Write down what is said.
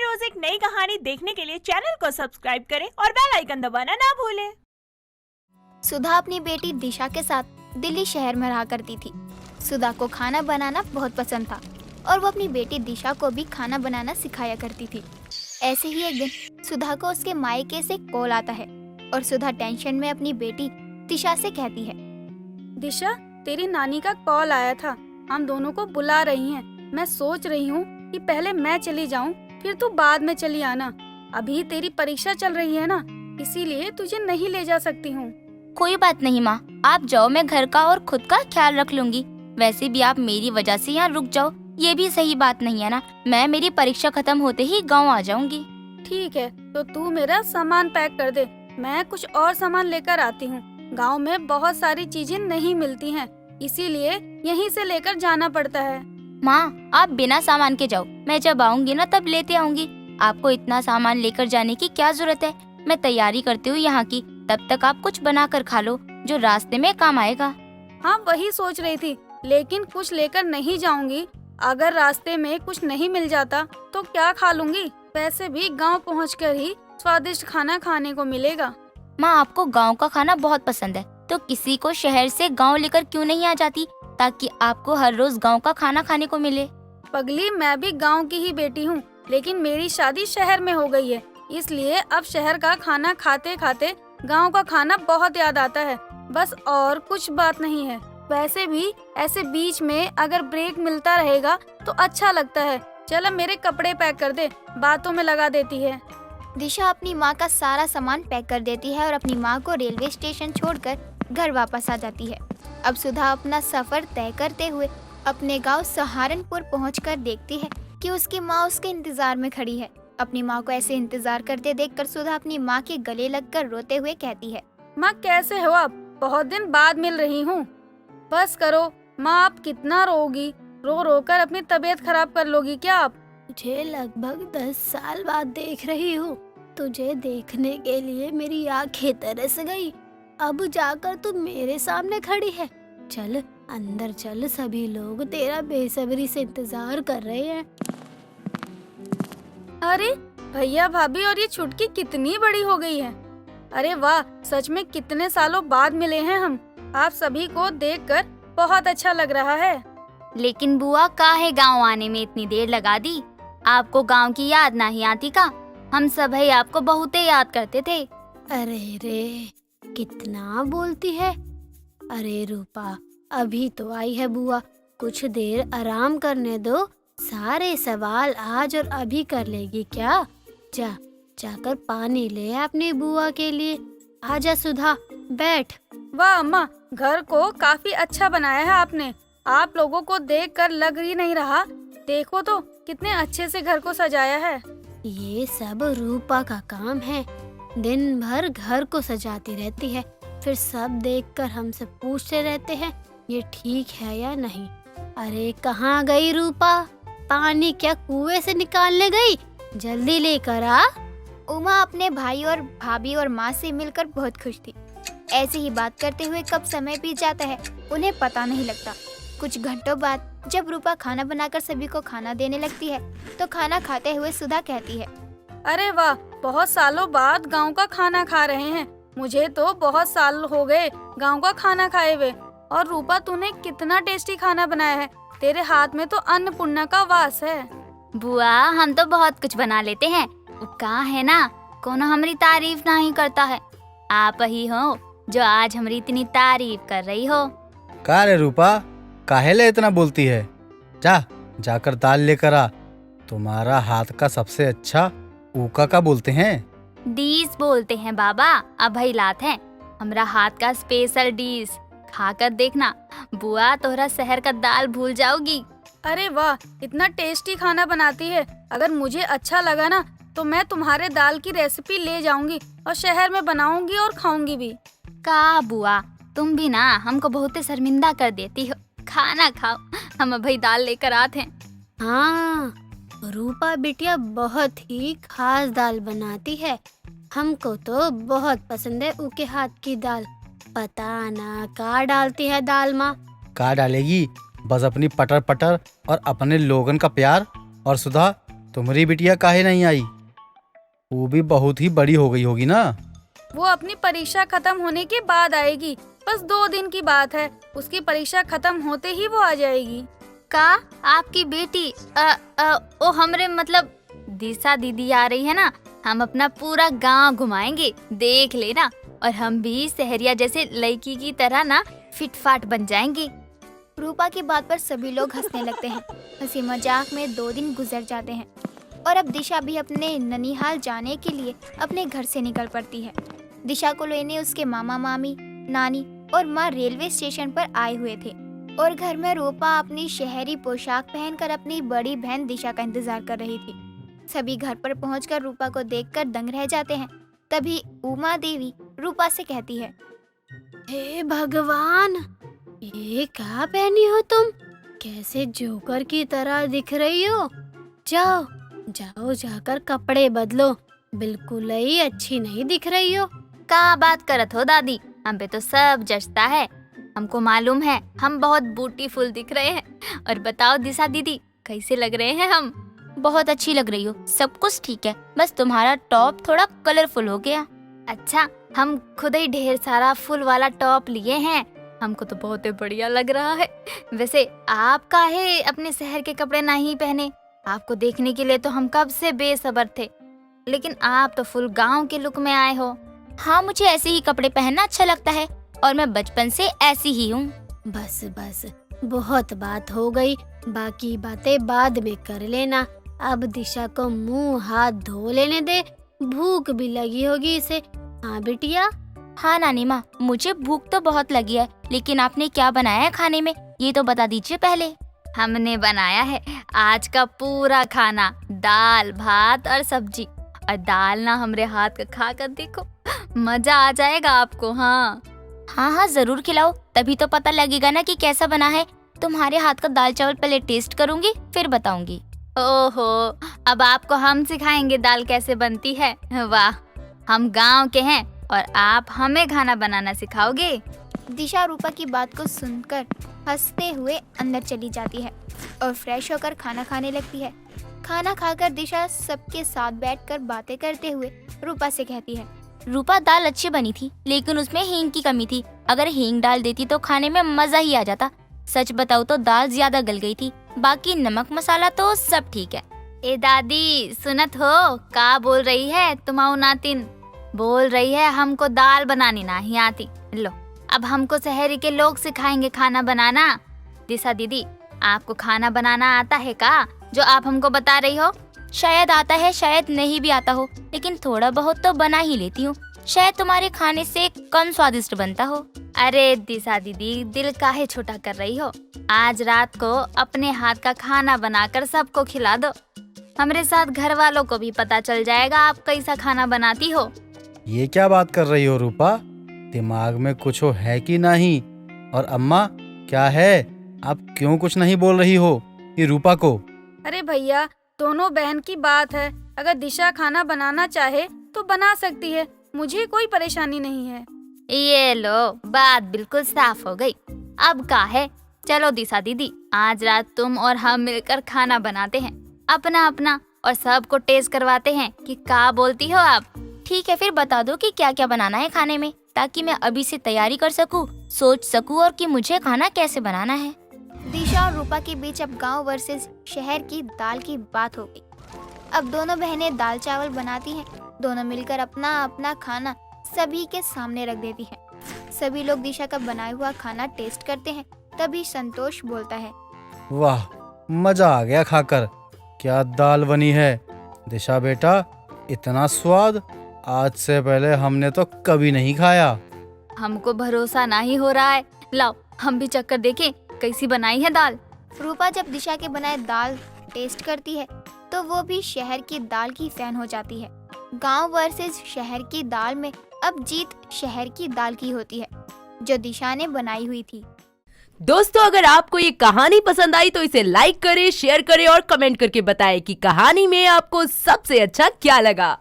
रोज एक नई कहानी देखने के लिए चैनल को सब्सक्राइब करें और बेल आइकन दबाना ना भूलें। सुधा अपनी बेटी दिशा के साथ दिल्ली शहर में रहा करती थी। सुधा को खाना बनाना बहुत पसंद था और वो अपनी बेटी दिशा को भी खाना बनाना सिखाया करती थी। ऐसे ही एक दिन सुधा को उसके मायके से कॉल आता है और सुधा टेंशन में अपनी बेटी दिशा से कहती है, दिशा, तेरी नानी का कॉल आया था, हम दोनों को बुला रही हैं। मैं सोच रही हूँ कि पहले मैं चली जाऊँ, फिर तू बाद में चली आना। अभी तेरी परीक्षा चल रही है ना, इसीलिए तुझे नहीं ले जा सकती हूँ। कोई बात नहीं माँ, आप जाओ, मैं घर का और खुद का ख्याल रख लूंगी। वैसे भी आप मेरी वजह से यहाँ रुक जाओ, ये भी सही बात नहीं है ना। मैं मेरी परीक्षा खत्म होते ही गाँव आ जाऊंगी। ठीक है, तो तू मेरा सामान पैक कर दे, मैं कुछ और सामान लेकर आती हूँ। गांव में बहुत सारी चीजें नहीं मिलती हैं, इसीलिए यहीं से लेकर जाना पड़ता है। माँ, आप बिना सामान के जाओ, मैं जब आऊंगी ना तब लेते आऊंगी। आपको इतना सामान लेकर जाने की क्या जरूरत है? मैं तैयारी करती हूँ यहाँ की, तब तक आप कुछ बना कर खा लो जो रास्ते में काम आएगा। हाँ, वही सोच रही थी, लेकिन कुछ लेकर नहीं जाऊंगी। अगर रास्ते में कुछ नहीं मिल जाता तो क्या खा लूंगी? वैसे भी गाँव पहुँचकर ही स्वादिष्ट खाना खाने को मिलेगा। माँ, आपको गांव का खाना बहुत पसंद है, तो किसी को शहर से गांव लेकर क्यों नहीं आ जाती, ताकि आपको हर रोज गांव का खाना खाने को मिले। पगली, मैं भी गांव की ही बेटी हूँ, लेकिन मेरी शादी शहर में हो गई है, इसलिए अब शहर का खाना खाते खाते गांव का खाना बहुत याद आता है, बस और कुछ बात नहीं है। वैसे भी ऐसे बीच में अगर ब्रेक मिलता रहेगा तो अच्छा लगता है। चल अब मेरे कपड़े पैक कर दे, बातों में लगा देती है। दिशा अपनी माँ का सारा सामान पैक कर देती है और अपनी माँ को रेलवे स्टेशन छोड़कर घर वापस आ जाती है। अब सुधा अपना सफर तय करते हुए अपने गांव सहारनपुर पहुंचकर देखती है कि उसकी माँ उसके इंतजार में खड़ी है। अपनी माँ को ऐसे इंतजार करते देखकर सुधा अपनी माँ के गले लगकर रोते हुए कहती है, माँ, कैसे हो आप? बहुत दिन बाद मिल रही हूँ। बस करो माँ, आप कितना रोगी? रो रो कर अपनी तबीयत खराब कर लोगी क्या आप? तुझे लगभग 10 साल बाद देख रही हूँ। तुझे देखने के लिए मेरी आंखें तरस गई। अब जाकर तू मेरे सामने खड़ी है। चल अंदर चल, सभी लोग तेरा बेसब्री से इंतजार कर रहे हैं। अरे भैया भाभी, और ये छुटकी कितनी बड़ी हो गई है। अरे वाह, सच में कितने सालों बाद मिले हैं हम। आप सभी को देखकर बहुत अच्छा लग रहा है। लेकिन बुआ, काहे गांव आने में इतनी देर लगा दी? आपको गांव की याद नहीं आती का? हम सब ही आपको बहुत याद करते थे। अरे रे, कितना बोलती है। अरे रूपा, अभी तो आई है बुआ, कुछ देर आराम करने दो। सारे सवाल आज और अभी कर लेगी क्या? जाकर पानी ले अपनी बुआ के लिए। आजा सुधा, बैठ। वाह अम्मा, घर को काफी अच्छा बनाया है आपने। आप लोगों को देखकर लग ही नहीं रहा। देखो तो कितने अच्छे से घर को सजाया है। ये सब रूपा का काम है। दिन भर घर को सजाती रहती है, फिर सब देखकर हमसे पूछते रहते हैं ये ठीक है या नहीं। अरे कहाँ गई रूपा? पानी क्या कुएं से निकालने गई? जल्दी लेकर आ। उमा अपने भाई और भाभी और माँ से मिलकर बहुत खुश थी। ऐसे ही बात करते हुए कब समय बीत जाता है उन्हें पता नहीं लगता। कुछ घंटों बाद जब रूपा खाना बनाकर सभी को खाना देने लगती है तो खाना खाते हुए सुधा कहती है, अरे वाह, बहुत सालों बाद गांव का खाना खा रहे हैं। मुझे तो बहुत साल हो गए गांव का खाना खाए हुए। और रूपा, तूने कितना टेस्टी खाना बनाया है। तेरे हाथ में तो अन्नपूर्णा का वास है। बुआ, हम तो बहुत कुछ बना लेते हैं, कहाँ है ना कौन हमारी तारीफ नहीं करता है। आप ही हो जो आज हमारी इतनी तारीफ कर रही हो। का रे रूपा, काहेले इतना बोलती है? जाकर दाल लेकर आ। तुम्हारा हाथ का सबसे अच्छा ऊका का बोलते हैं। डिश बोलते हैं बाबा, अब ही लात है हमरा हाथ का स्पेशल डिश। खाकर देखना बुआ, तोहरा शहर का दाल भूल जाओगी। अरे वाह, इतना टेस्टी खाना बनाती है। अगर मुझे अच्छा लगा ना तो मैं तुम्हारे दाल की रेसिपी ले जाऊंगी और शहर में बनाऊंगी और खाऊंगी भी। का बुआ, तुम भी ना हमको बहुत शर्मिंदा कर देती हो। खाना खाओ, हम अभी दाल लेकर आते हैं। हाँ, रूपा बिटिया बहुत ही खास दाल बनाती है। हमको तो बहुत पसंद है उनके हाथ की दाल। पता ना क्या डालती है दाल माँ। का डालेगी? बस अपनी पटर पटर और अपने लोगन का प्यार। और सुधा, तुम्हारी बिटिया काहे नहीं आई? वो भी बहुत ही बड़ी हो गई होगी ना। वो अपनी परीक्षा खत्म होने के बाद आएगी, बस 2 दिन की बात है। उसकी परीक्षा खत्म होते ही वो आ जाएगी। का आपकी बेटी ओ हमरे मतलब दिशा दीदी आ रही है ना, हम अपना पूरा गांव घुमाएंगे, देख लेना। और हम भी सहरिया जैसे लड़की की तरह ना फिटफाट बन जाएंगे। रूपा की बात पर सभी लोग हंसने लगते हैं। हंसी मजाक में 2 दिन गुजर जाते हैं और अब दिशा भी अपने ननिहाल जाने के लिए अपने घर से निकल पड़ती है। दिशा को लेने उसके मामा मामी, नानी और माँ रेलवे स्टेशन पर आए हुए थे और घर में रूपा अपनी शहरी पोशाक पहनकर अपनी बड़ी बहन दिशा का इंतजार कर रही थी। सभी घर पर पहुंचकर रूपा को देखकर दंग रह जाते हैं। तभी उमा देवी रूपा से कहती है, हे भगवान, ये क्या पहनी हो तुम? कैसे जोकर की तरह दिख रही हो। जाओ जाओ जाकर कपड़े बदलो, बिल्कुल ही अच्छी नहीं दिख रही हो। का बात करत हो दादी, हम पे तो सब जचता है। हमको मालूम है हम बहुत ब्यूटीफुल दिख रहे हैं। और बताओ दिशा दीदी, कैसे लग रहे हैं हम? बहुत अच्छी लग रही हो, सब कुछ ठीक है, बस तुम्हारा टॉप थोड़ा कलरफुल हो गया। अच्छा, हम खुद ही ढेर सारा फुल वाला टॉप लिए हैं, हमको तो बहुत ही बढ़िया लग रहा है। वैसे आप काहे अपने शहर के कपड़े नहीं पहने? आपको देखने के लिए तो हम कब से बेसब्र थे, लेकिन आप तो फुल गांव के लुक में आए हो। हाँ, मुझे ऐसे ही कपड़े पहनना अच्छा लगता है और मैं बचपन से ऐसी ही हूँ। बस बस, बहुत बात हो गई, बाकी बातें बाद में कर लेना। अब दिशा को मुंह हाथ धो लेने दे, भूख भी लगी होगी इसे। हाँ बिटिया? हाँ नानी माँ, मुझे भूख तो बहुत लगी है, लेकिन आपने क्या बनाया है खाने में, ये तो बता दीजिए पहले। हमने बनाया है आज का पूरा खाना, दाल भात और सब्जी। और दाल ना हमरे हाथ का खा कर देखो, मजा आ जाएगा आपको। हाँ हाँ जरूर खिलाओ, तभी तो पता लगेगा ना कि कैसा बना है। तुम्हारे हाथ का दाल चावल पहले टेस्ट करूंगी, फिर बताऊंगी। ओहो, अब आपको हम सिखाएंगे दाल कैसे बनती है। वाह, हम गांव के हैं और आप हमें खाना बनाना सिखाओगे। दिशा रूपा की बात को सुनकर हंसते हुए अंदर चली जाती है और फ्रेश होकर खाना खाने लगती है। खाना खाकर दिशा सबके साथ बैठकर बातें करते हुए रूपा से कहती है, रूपा दाल अच्छी बनी थी, लेकिन उसमें हींग की कमी थी। अगर हींग डाल देती तो खाने में मजा ही आ जाता। सच बताऊं तो दाल ज्यादा गल गई थी, बाकी नमक मसाला तो सब ठीक है। ए दादी सुनत हो, का बोल रही है तुम्हारी नातिन? बोल रही है हमको दाल बनानी नहीं आती। लो, अब हमको शहरी के लोग सिखाएंगे खाना बनाना। दिशा दीदी, आपको खाना बनाना आता है का, जो आप हमको बता रही हो? शायद आता है, शायद नहीं भी आता हो, लेकिन थोड़ा बहुत तो बना ही लेती हूँ। शायद तुम्हारे खाने से कम स्वादिष्ट बनता हो। अरे दिशा दीदी, दिल काहे छोटा कर रही हो? आज रात को अपने हाथ का खाना बनाकर सबको खिला दो। हमारे साथ घर वालों को भी पता चल जाएगा आप कैसा खाना बनाती हो। ये क्या बात कर रही हो रूपा? दिमाग में कुछ हो है कि नहीं? और अम्मा क्या है, आप क्यों कुछ नहीं बोल रही हो ये रूपा को? अरे भैया, दोनों बहन की बात है। अगर दिशा खाना बनाना चाहे तो बना सकती है, मुझे कोई परेशानी नहीं है। ये लो, बात बिल्कुल साफ हो गई। अब का है, चलो दिशा दीदी, आज रात तुम और हम मिलकर खाना बनाते हैं, अपना अपना, और सबको टेस्ट करवाते हैं कि क्या बोलती हो आप। ठीक है, फिर बता दो कि क्या क्या बनाना है खाने में, ताकि मैं अभी से तैयारी कर सकूं, सोच सकूं और कि मुझे खाना कैसे बनाना है। दिशा और रूपा के बीच अब गांव वर्सेस शहर की दाल की बात हो गई। अब दोनों बहनें दाल चावल बनाती हैं। दोनों मिलकर अपना अपना खाना सभी के सामने रख देती हैं। सभी लोग दिशा का बनाया हुआ खाना टेस्ट करते हैं। तभी संतोष बोलता है, वाह, मजा आ गया खाकर। क्या दाल बनी है दिशा बेटा, इतना स्वाद आज से पहले हमने तो कभी नहीं खाया। हमको भरोसा नहीं हो रहा है, लाओ हम भी चक्कर देखें कैसी बनाई है दाल। रूपा जब दिशा के बनाए दाल टेस्ट करती है तो वो भी शहर की दाल की फैन हो जाती है। गांव वर्सेस शहर की दाल में अब जीत शहर की दाल की होती है, जो दिशा ने बनाई हुई थी। दोस्तों, अगर आपको ये कहानी पसंद आई तो इसे लाइक करें, शेयर करें और कमेंट करके बताएं कि कहानी में आपको सबसे अच्छा क्या लगा।